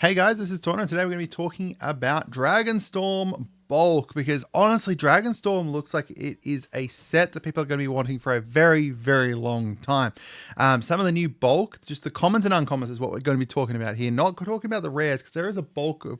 Hey guys, this is Tauna, and today we're going to be talking about Dragonstorm bulk, because honestly, Dragonstorm looks like it is a set that people are going to be wanting for a very, very long time. Some of the new bulk, just the commons and uncommons, is what we're going to be talking about here. Not talking about the rares, because there is a bulk of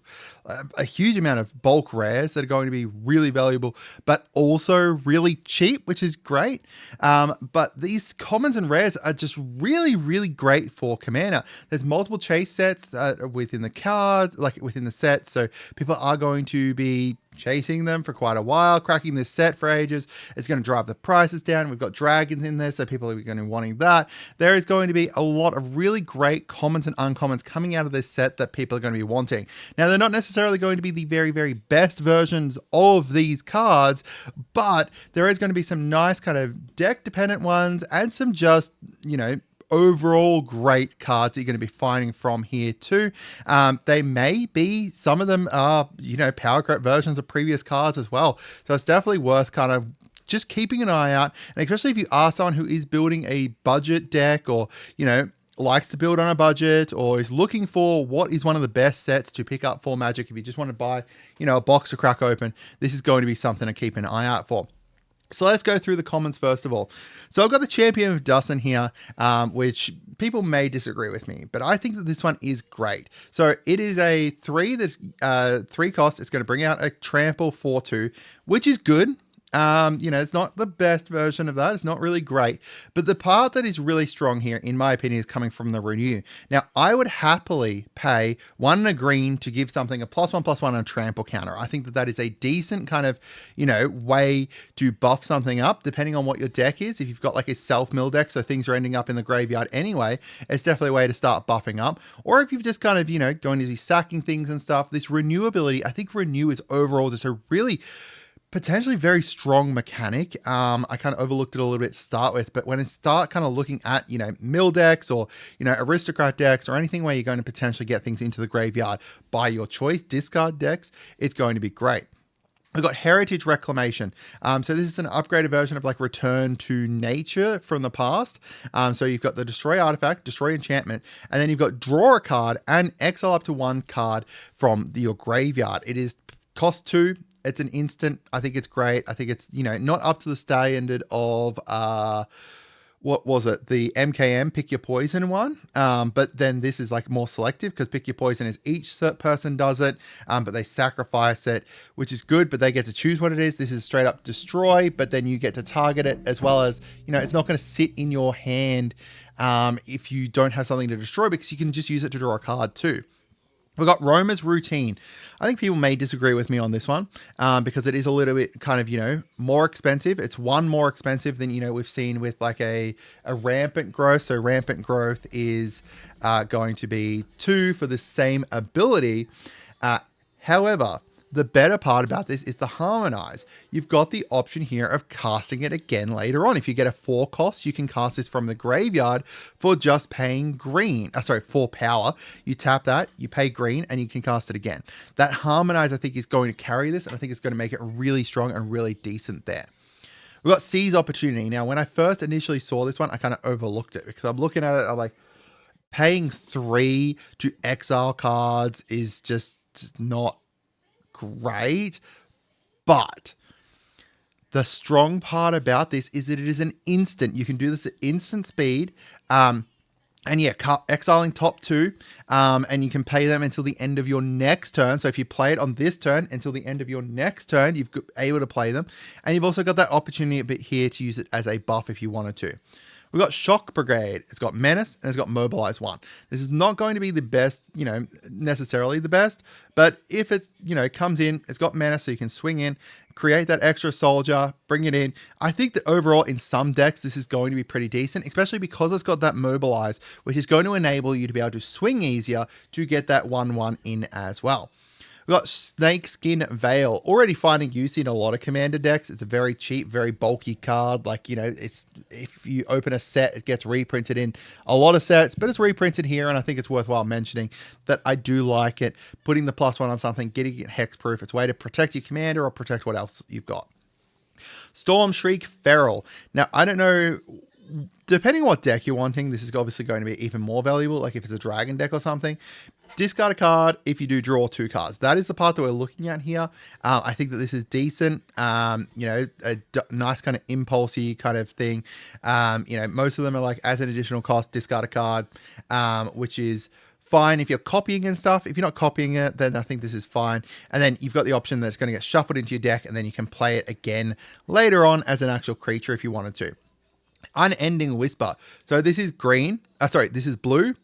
a huge amount of bulk rares that are going to be really valuable, but also really cheap, which is great. But these commons and rares are just really, really great for Commander. There's multiple chase sets within the card, like within the set, so people are going to be chasing them for quite a while, cracking this set for ages. It's going to drive the prices down. We've got dragons in there, so people are going to be wanting that. There is going to be a lot of really great commons and uncommons coming out of this set that people are going to be wanting. Now, they're not necessarily going to be the very, very best versions of these cards, but there is going to be some nice kind of deck dependent ones and some just, overall great cards that you're going to be finding from here too. They may be, some of them are, power creep versions of previous cards as well. So it's definitely worth kind of just keeping an eye out. And especially if you are someone who is building a budget deck, or, likes to build on a budget, or is looking for what is one of the best sets to pick up for Magic. If you just want to buy, a box to crack open, this is going to be something to keep an eye out for. So let's go through the commons first of all. So I've got the Champion of Dustin here, which people may disagree with me, but I think that this one is great. So it is a 3 that's 3 cost. It's going to bring out a trample 4/2, which is good. It's not the best version of that. It's not really great. But the part that is really strong here, in my opinion, is coming from the renew. Now, I would happily pay 1 and a green to give something a +1/+1 on a trample counter. I think that that is a decent kind of, way to buff something up, depending on what your deck is. If you've got like a self-mill deck, so things are ending up in the graveyard anyway, it's definitely a way to start buffing up. Or if you've just kind of, going to be sacking things and stuff, this renew ability, I think renew is overall just a really potentially very strong mechanic. I kind of overlooked it a little bit to start with, but when I start kind of looking at, mill decks, or, aristocrat decks, or anything where you're going to potentially get things into the graveyard by your choice, discard decks, it's going to be great. We've got Heritage Reclamation. So this is an upgraded version of like Return to Nature from the past. So you've got the Destroy Artifact, Destroy Enchantment, and then you've got Draw a card and exile up to 1 card from your graveyard. It is cost 2. It's an instant. I think it's great. I think it's, not up to the standard of, what was it? The MKM Pick Your Poison one. But then this is like more selective, because Pick Your Poison is each person does it, but they sacrifice it, which is good, but they get to choose what it is. This is straight up destroy, but then you get to target it, as well as, it's not going to sit in your hand if you don't have something to destroy, because you can just use it to draw a card too. We've got Roma's Routine. I think people may disagree with me on this one, because it is a little bit kind of, more expensive. It's 1 more expensive than, we've seen with like a Rampant Growth. So Rampant Growth is going to be 2 for the same ability. However, the better part about this is the Harmonize. You've got the option here of casting it again later on. If you get a 4 cost, you can cast this from the graveyard for just paying green. 4 power. You tap that, you pay green, and you can cast it again. That Harmonize, I think, is going to carry this, and I think it's going to make it really strong and really decent there. We've got Seize Opportunity. Now, when I first initially saw this one, I kind of overlooked it, because I'm looking at it, I'm like, paying 3 to exile cards is just not great. But the strong part about this is that it is an instant. You can do this at instant speed. And yeah, exiling top 2, and you can pay them until the end of your next turn. So if you play it on this turn until the end of your next turn, you've able to play them. And you've also got that opportunity a bit here to use it as a buff if you wanted to. We've got Shock Brigade. It's got Menace, and it's got Mobilize 1. This is not going to be the best, necessarily the best, but if it, comes in, it's got Menace, so you can swing in, create that extra soldier, bring it in. I think that overall in some decks, this is going to be pretty decent, especially because it's got that Mobilize, which is going to enable you to be able to swing easier to get that 1/1 in as well. We've got Snakeskin Veil, already finding use in a lot of Commander decks. It's a very cheap, very bulky card. Like, it's, if you open a set, it gets reprinted in a lot of sets, but it's reprinted here, and I think it's worthwhile mentioning that I do like it. Putting the +1 on something, getting it hexproof, it's a way to protect your Commander or protect what else you've got. Storm Shriek Feral. Now, I don't know depending on what deck you're wanting, this is obviously going to be even more valuable. Like if it's a dragon deck or something, discard a card if you do draw 2 cards. That is the part that we're looking at here. I think that this is decent. You know, nice kind of impulsy kind of thing. You know, most of them are like as an additional cost, discard a card, which is fine if you're copying and stuff. If you're not copying it, then I think this is fine. And then you've got the option that's going to get shuffled into your deck, and then you can play it again later on as an actual creature if you wanted to. Unending Whisper. So this is green. Sorry, this is blue.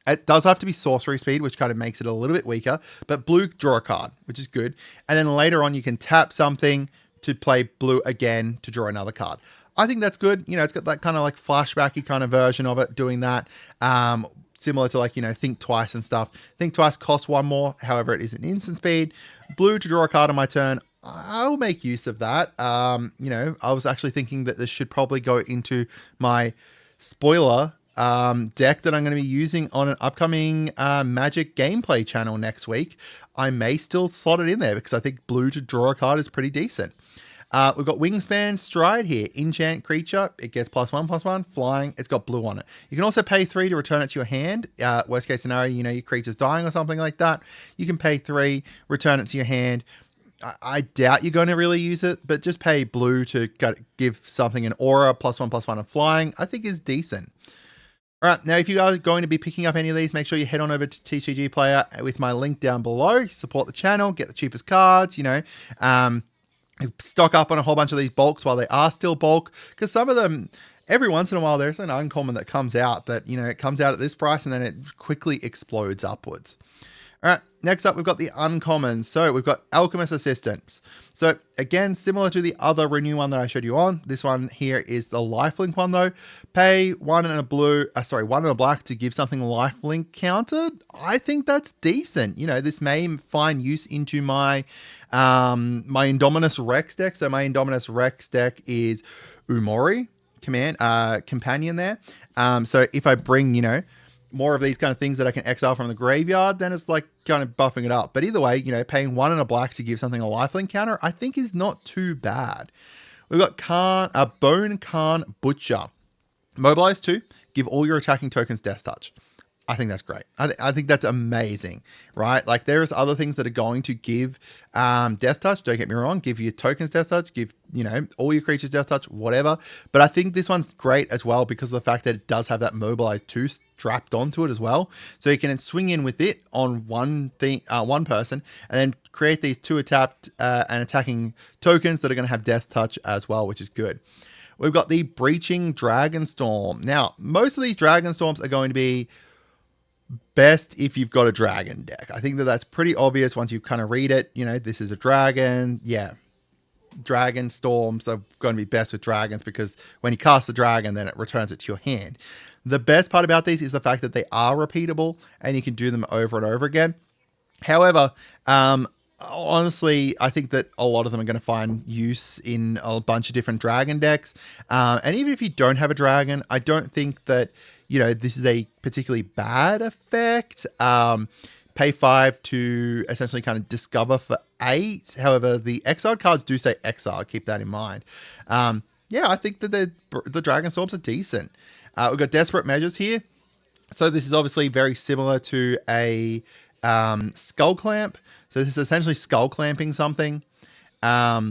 It does have to be sorcery speed, which kind of makes it a little bit weaker. But blue, draw a card, which is good. And then later on, you can tap something to play blue again to draw another card. I think that's good. You know, it's got that kind of like flashbacky kind of version of it doing that. Similar to like, you know, Think Twice and stuff. Think Twice costs 1 more. However, it is an instant speed. Blue to draw a card on my turn. I'll make use of that. You know, I was actually thinking that this should probably go into my spoiler deck that I'm going to be using on an upcoming Magic gameplay channel next week. I may still slot it in there because I think blue to draw a card is pretty decent. We've got Wingspan Stride here. Enchant creature. It gets +1/+1. Flying. It's got blue on it. You can also pay 3 to return it to your hand. Worst case scenario, you know, your creature's dying or something like that. You can pay 3, return it to your hand. I doubt you're going to really use it, but just pay blue to give something an aura +1/+1 and flying, I think is decent. All right, now if you are going to be picking up any of these, make sure you head on over to TCG Player with my link down below. Support the channel, get the cheapest cards, you know. Stock up on a whole bunch of these bulks while they are still bulk, because some of them, every once in a while, there's an uncommon that comes out that, you know, it comes out at this price and then it quickly explodes upwards. All right, next up, we've got the uncommons. So we've got Alchemist Assistants. So again, similar to the other Renew one that I showed you on, this one here is the lifelink one though. Pay 1 and a blue, 1 and a black to give something lifelink countered. I think that's decent. You know, this may find use into my my Indominus Rex deck. So my Indominus Rex deck is Umori companion there. So if I bring, you know, more of these kind of things that I can exile from the graveyard, then it's like kind of buffing it up. But either way, you know, paying 1 and a black to give something a lifelink counter, I think is not too bad. We've got Bone Khan Butcher. Mobilize 2, give all your attacking tokens Death Touch. I think that's great. I think that's amazing, right? Like there's other things that are going to give Death Touch. Don't get me wrong. Give your tokens Death Touch. Give, you know, all your creatures Death Touch, whatever. But I think this one's great as well because of the fact that it does have that Mobilize 2 strapped onto it as well. So you can swing in with it on one person and then create these 2 tapped and attacking tokens that are going to have Death Touch as well, which is good. We've got the Breaching Dragonstorm. Now, most of these Dragonstorms are going to be best if you've got a dragon deck. I think that that's pretty obvious once you kind of read it. You know, this is a dragon. Yeah. Dragon storms are going to be best with dragons because when you cast the dragon, then it returns it to your hand. The best part about these is the fact that they are repeatable and you can do them over and over again. However, honestly, I think that a lot of them are going to find use in a bunch of different dragon decks. And even if you don't have a dragon, I don't think that, you know, this is a particularly bad effect. Pay 5 to essentially kind of discover for 8. However, the exiled cards do say exile. Keep that in mind. Yeah, I think that the Dragon Storms are decent. We've got Desperate Measures here. So this is obviously very similar to a Skull Clamp. So this is essentially Skull Clamping something. Yeah,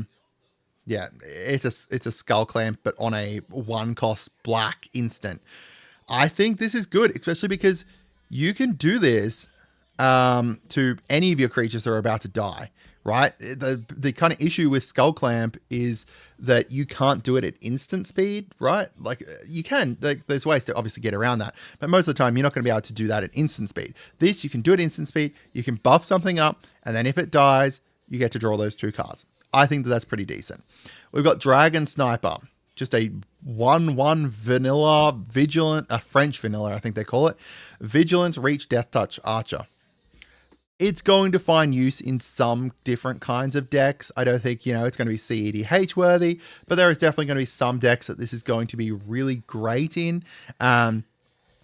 it's a Skull Clamp, but on a 1-cost black instant. I think this is good, especially because you can do this to any of your creatures that are about to die, right? The kind of issue with Skull Clamp is that you can't do it at instant speed, right? Like you can, there's ways to obviously get around that, but most of the time you're not going to be able to do that at instant speed. This, you can do it instant speed, you can buff something up, and then if it dies, you get to draw those 2 cards. I think that that's pretty decent. We've got Dragon Sniper. Just a 1/1 vanilla vigilant, a French vanilla, I think they call it. Vigilance, Reach, Death Touch, Archer. It's going to find use in some different kinds of decks. I don't think, you know, it's going to be CEDH worthy, but there is definitely going to be some decks that this is going to be really great in. And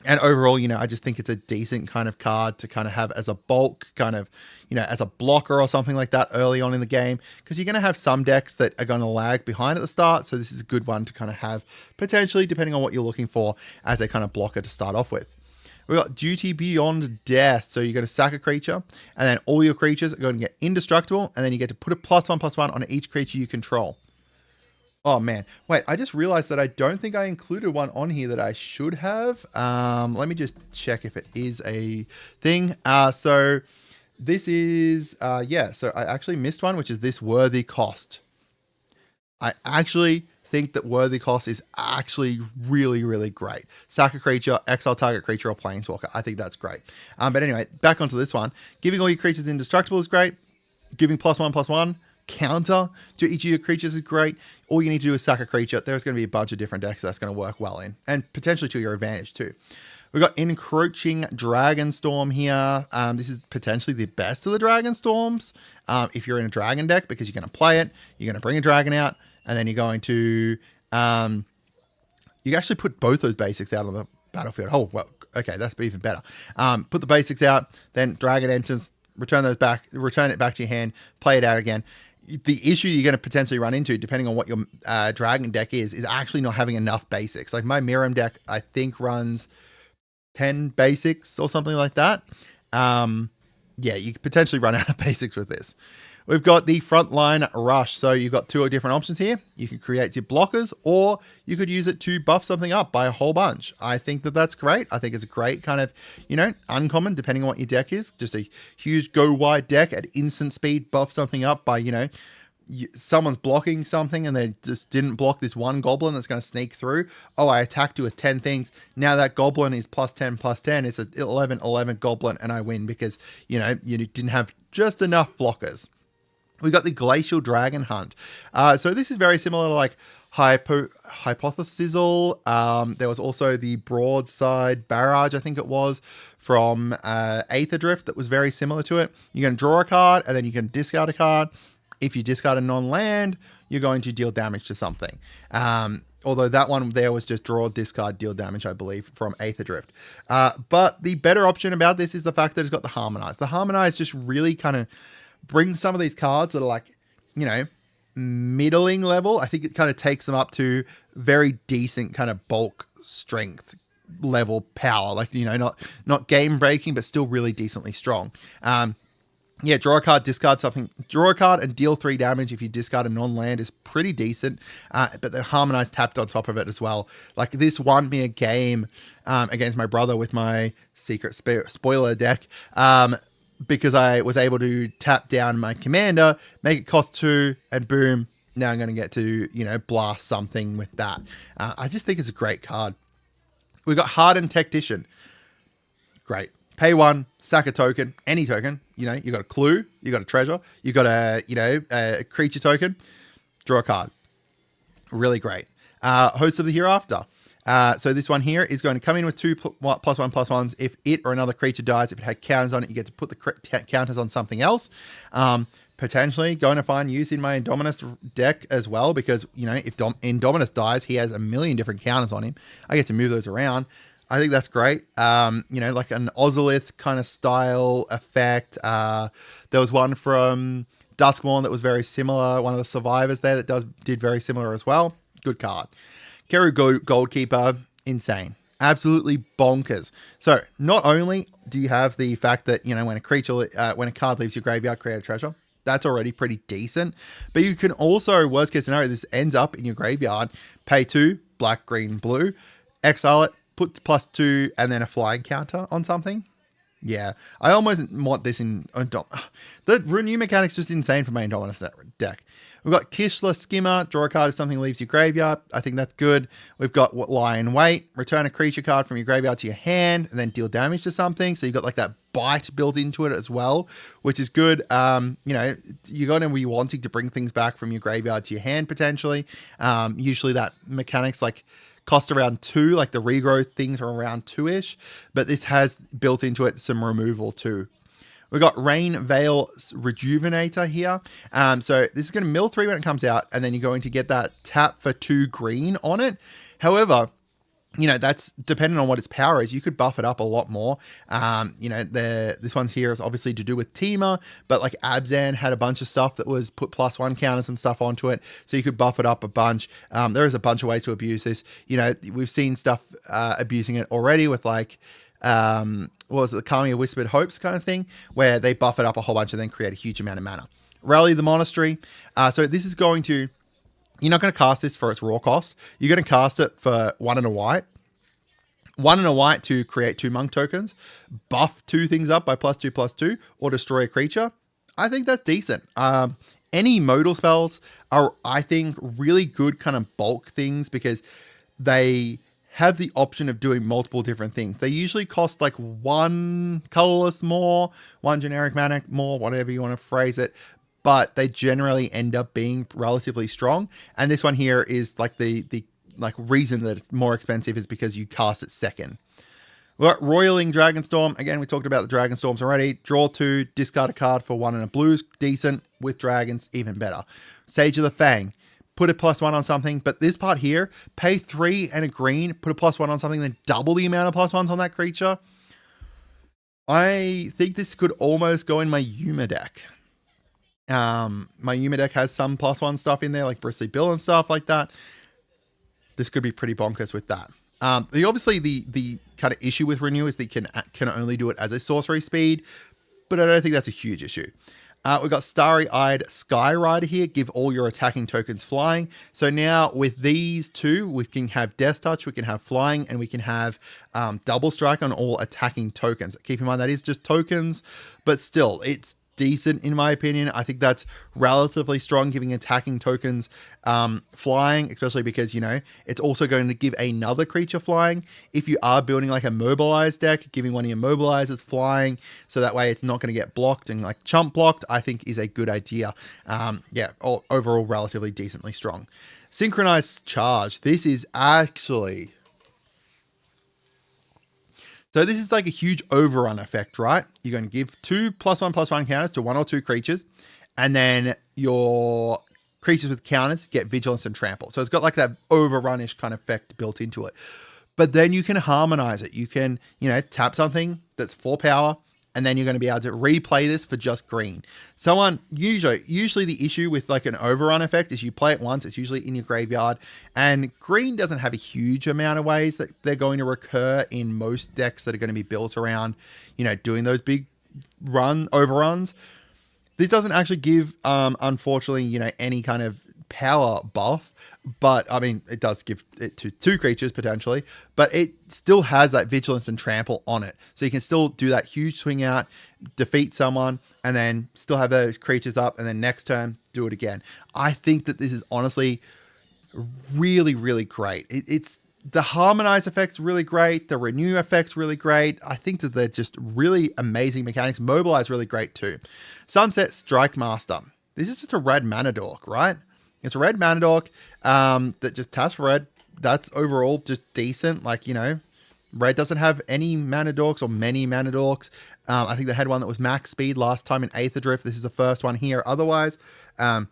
And overall, you know, I just think it's a decent kind of card to kind of have as a bulk, kind of, you know, as a blocker or something like that early on in the game, because you're going to have some decks that are going to lag behind at the start. So this is a good one to kind of have potentially, depending on what you're looking for, as a kind of blocker to start off with. We've got Duty Beyond Death. So you're going to sack a creature, and then all your creatures are going to get indestructible, and then you get to put a +1/+1 on each creature you control. Oh man, wait, I just realized that I don't think I included one on here that I should have. Let me just check if it is a thing. So this is, yeah, so I actually missed one, which is this Worthy Cost. I actually think that Worthy Cost is actually really, really great. Sack a creature, exile target creature or planeswalker. I think that's great. But anyway, back onto this one. Giving all your creatures indestructible is great. Giving +1/+1 counter to each of your creatures is great. All you need to do is sack a creature. There's going to be a bunch of different decks that's going to work well in, and potentially to your advantage too. We've got Encroaching Dragonstorm here. This is potentially the best of the Dragonstorms if you're in a dragon deck, because you're going to play it, you're going to bring a dragon out, and then you're going to you actually put both those basics out on the battlefield. Oh, well, okay, that's even better. Put the basics out, then dragon enters, return it back to your hand, play it out again. The issue you're going to potentially run into, depending on what your dragon deck is actually not having enough basics. Like my Miram deck, I think runs 10 basics or something like that. Yeah, you could potentially run out of basics with this. We've got the Frontline Rush. So you've got two different options here. You can create your blockers, or you could use it to buff something up by a whole bunch. I think that that's great. I think it's a great kind of, you know, uncommon, depending on what your deck is. Just a huge go wide deck at instant speed, buff something up by, you know, someone's blocking something and they just didn't block this one goblin that's going to sneak through. Oh, I attacked you with 10 things. Now that goblin is +10/+10. It's an 11/11 goblin and I win because, you know, you didn't have just enough blockers. We got the Glacial Dragon Hunt. So this is very similar to like Hypothesizzle. There was also the Broadside Barrage, I think it was, from Aether Drift that was very similar to it. You're going to draw a card and then you can discard a card. If you discard a non-land, you're going to deal damage to something. Although that one there was just draw, discard, deal damage, I believe, from Aether Drift. But the better option about this is the fact that it's got the Harmonize. The Harmonize just really kind of brings some of these cards that are like, you know, middling level. I think it kind of takes them up to very decent kind of bulk strength level power. Like, you know, not game breaking, but still really decently strong. Yeah, draw a card, discard something. Draw a card and deal 3 damage if you discard a non-land is pretty decent. But the Harmonize tapped on top of it as well. Like, this won me a game against my brother with my secret spoiler deck. Because I was able to tap down my commander, make it cost 2, and boom, now I'm going to get to, you know, blast something with that. I just think it's a great card. We've got Hardened Tactician. Great. Pay 1, sack a token, any token. You know, you got a clue, you got a treasure, you got a, you know, a creature token, draw a card. Really great. Host of the Hereafter. So this one here is going to come in with 2 +1/+1s. If it or another creature dies, if it had counters on it, you get to put the counters on something else. Potentially going to find use in my Indominus deck as well, because, you know, if Indominus dies, he has a million different counters on him. I get to move those around. I think that's great. You know, like an Ozolith kind of style effect. There was one from Duskmourn that was very similar. One of the survivors there that did very similar as well. Good card. Keru Goldkeeper, insane. Absolutely bonkers. So not only do you have the fact that, you know, when a card leaves your graveyard, create a treasure, that's already pretty decent. But you can also, worst case scenario, this ends up in your graveyard, pay 2, black, green, blue, exile it, put +2, and then a flying counter on something. Yeah, I almost want this in... The renew mechanic's just insane for my Indominus deck. We've got Kishla Skimmer, draw a card if something leaves your graveyard. I think that's good. We've got Lie in Wait, return a creature card from your graveyard to your hand, and then deal damage to something. So you've got like that bite built into it as well, which is good. You know, you're going to be wanting to bring things back from your graveyard to your hand, potentially. Usually that mechanic's like cost around 2, like the regrowth things are around 2-ish, but this has built into it some removal too. We've got Rain Veil Rejuvenator here. So this is going to mill 3 when it comes out, and then you're going to get that tap for 2 green on it. However, you know, that's depending on what its power is. You could buff it up a lot more. You know, this one's here is obviously to do with Teema, but like Abzan had a bunch of stuff that was put +1 counters and stuff onto it, so you could buff it up a bunch. There is a bunch of ways to abuse this. You know, we've seen stuff abusing it already with like, what was it, the Kamiya Whispered Hopes kind of thing, where they buff it up a whole bunch and then create a huge amount of mana. Rally the Monastery. So this is going to, you're not going to cast this for its raw cost. You're going to cast it for 1 and a white. 1 and a white to create 2 monk tokens, buff 2 things up by +2/+2, or destroy a creature. I think that's decent. Any modal spells are, I think, really good kind of bulk things because they have the option of doing multiple different things. They usually cost like 1 colorless more, 1 generic mana more, whatever you want to phrase it, but they generally end up being relatively strong. And this one here is like the like reason that it's more expensive is because you cast it second. We've got Roiling Dragonstorm. Again, we talked about the Dragonstorms already. Draw 2, discard a card for 1 and a blues. Decent. With dragons, even better. Sage of the Fang. Put a +1 on something, but this part here, pay 3 and a green, put a +1 on something, then double the amount of +1s on that creature. I think this could almost go in my Yuma deck. My Yuma deck has some +1 stuff in there, like Bristly Bill and stuff like that. This could be pretty bonkers with that. Obviously, the kind of issue with Renew is that you can only do it as a sorcery speed, but I don't think that's a huge issue. We've got Starry-Eyed Skyrider here. Give all your attacking tokens flying. So now with these two, we can have Death Touch, we can have flying, and we can have double strike on all attacking tokens. Keep in mind that is just tokens, but still, it's decent in my opinion. I think that's relatively strong, giving attacking tokens flying, especially because, you know, it's also going to give another creature flying. If you are building like a mobilized deck, giving one of your mobilizers flying, so that way it's not going to get blocked and like chump blocked, I think is a good idea. Yeah, overall relatively decently strong. Synchronized Charge. This is actually... So this is like a huge overrun effect, right? You're going to give 2 +1/+1 counters to 1 or 2 creatures, and then your creatures with counters get Vigilance and Trample. So it's got like that overrun-ish kind of effect built into it. But then you can harmonize it. You can, you know, tap something that's 4 power, and then you're going to be able to replay this for just green. Usually the issue with like an overrun effect is you play it once, it's usually in your graveyard, and green doesn't have a huge amount of ways that they're going to recur in most decks that are going to be built around, you know, doing those big overruns. This doesn't actually give, unfortunately, you know, any kind of power buff, but I mean, it does give it to 2 creatures potentially, but it still has that Vigilance and Trample on it. So you can still do that huge swing out, defeat someone, and then still have those creatures up, and then next turn, do it again. I think that this is honestly really, really great. It's the Harmonize effect's really great. The Renew effect's really great. I think that they're just really amazing mechanics. Mobilize really great too. Sunset Strike Master. This is just a red mana dork, right? It's a red mana dork that just taps for red. That's overall just decent. Like, you know, red doesn't have any mana dorks or many mana dorks. I think they had one that was max speed last time in Aether Drift. This is the first one here. Otherwise, I'm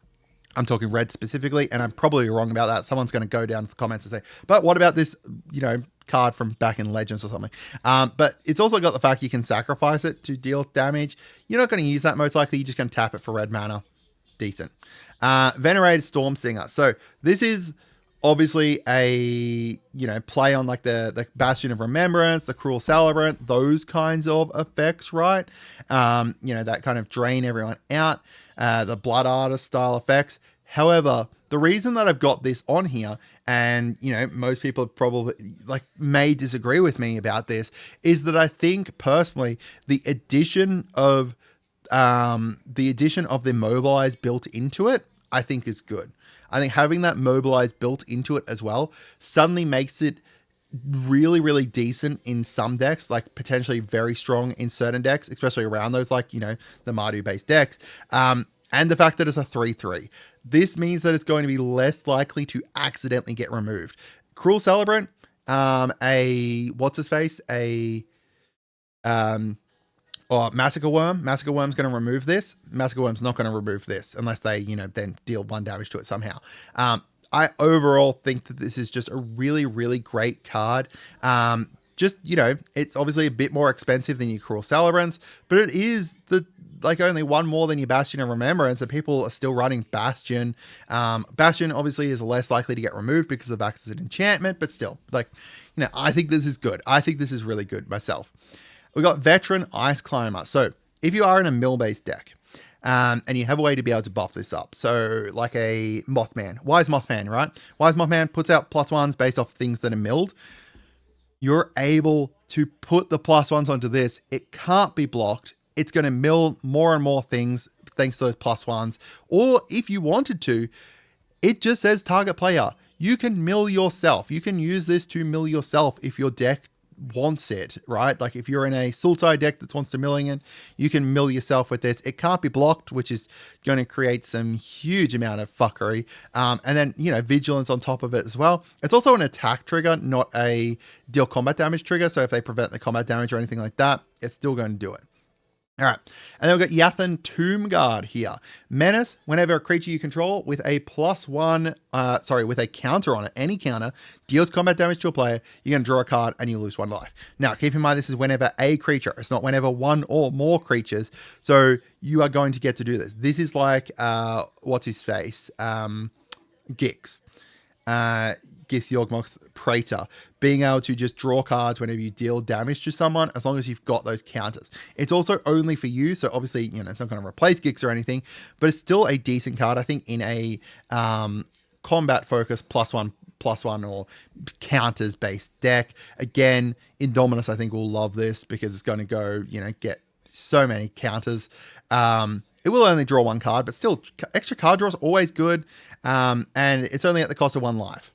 talking red specifically, and I'm probably wrong about that. Someone's going to go down to the comments and say, but what about this, you know, card from back in Legends or something? But it's also got the fact you can sacrifice it to deal damage. You're not going to use that most likely. You're just going to tap it for red mana. Decent. Venerated Stormsinger. So this is obviously a, you know, play on like the Bastion of Remembrance, the Cruel Celebrant, those kinds of effects, right? You know, that kind of drain everyone out, the Blood Artist style effects. However, the reason that I've got this on here, and, you know, most people probably like may disagree with me about this, is that I think personally the addition of the Mobilize built into it, I think is good. I think having that Mobilize built into it as well suddenly makes it really, really decent in some decks, like potentially very strong in certain decks, especially around those, like, you know, the Mardu based decks. And the fact that it's a 3/3. This means that it's going to be less likely to accidentally get removed. Cruel Celebrant, what's his face? Or Massacre Worm. Massacre Worm's going to remove this. Massacre Worm's not going to remove this unless they, you know, then deal 1 damage to it somehow. I overall think that this is just a really, really great card. Just, you know, it's obviously a bit more expensive than your Cruel Celebrants, but it is like only one more than your Bastion and Remembrance, so people are still running Bastion. Bastion obviously is less likely to get removed because of the fact it's an enchantment, but still, like, you know, I think this is good. I think this is really good myself. We got Veteran Ice Climber. So if you are in a mill-based deck, and you have a way to be able to buff this up. So like a Mothman, Wise Mothman, right? Wise Mothman puts out +1s based off things that are milled. You're able to put the +1s onto this. It can't be blocked. It's going to mill more and more things thanks to those +1s. Or if you wanted to, it just says target player. You can mill yourself. You can use this to mill yourself if your deck wants it, right? Like if you're in a Sultai deck that wants to milling it, you can mill yourself with this. It can't be blocked, which is going to create some huge amount of fuckery. And then, you know, vigilance on top of it as well. It's also an attack trigger, not a deal combat damage trigger. So if they prevent the combat damage or anything like that, it's still going to do it. All right, and then we've got Yathan Tomb Guard here. Menace, whenever a creature you control with a with a counter on it, any counter, deals combat damage to a player, you're going to draw a card and you lose 1 life. Now, keep in mind, this is whenever a creature. It's not whenever one or more creatures. So you are going to get to do this. This is like, what's his face? Gix. Gith Yawgmoth Praetor, being able to just draw cards whenever you deal damage to someone, as long as you've got those counters. It's also only for you, so obviously, you know, it's not going to replace Gix or anything, but it's still a decent card, I think, in a combat focus +1 or counters based deck. Again, Indominus, I think, will love this because it's going to go, you know, get so many counters. It will only draw 1 card, but still, extra card draw is always good, and it's only at the cost of 1 life.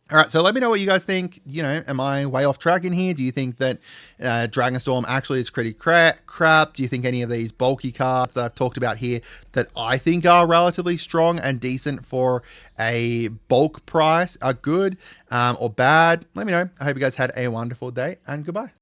All right, so let me know what you guys think. You know, am I way off track in here? Do you think that Dragonstorm actually is pretty crap? Do you think any of these bulky cards that I've talked about here that I think are relatively strong and decent for a bulk price are good or bad? Let me know. I hope you guys had a wonderful day, and goodbye.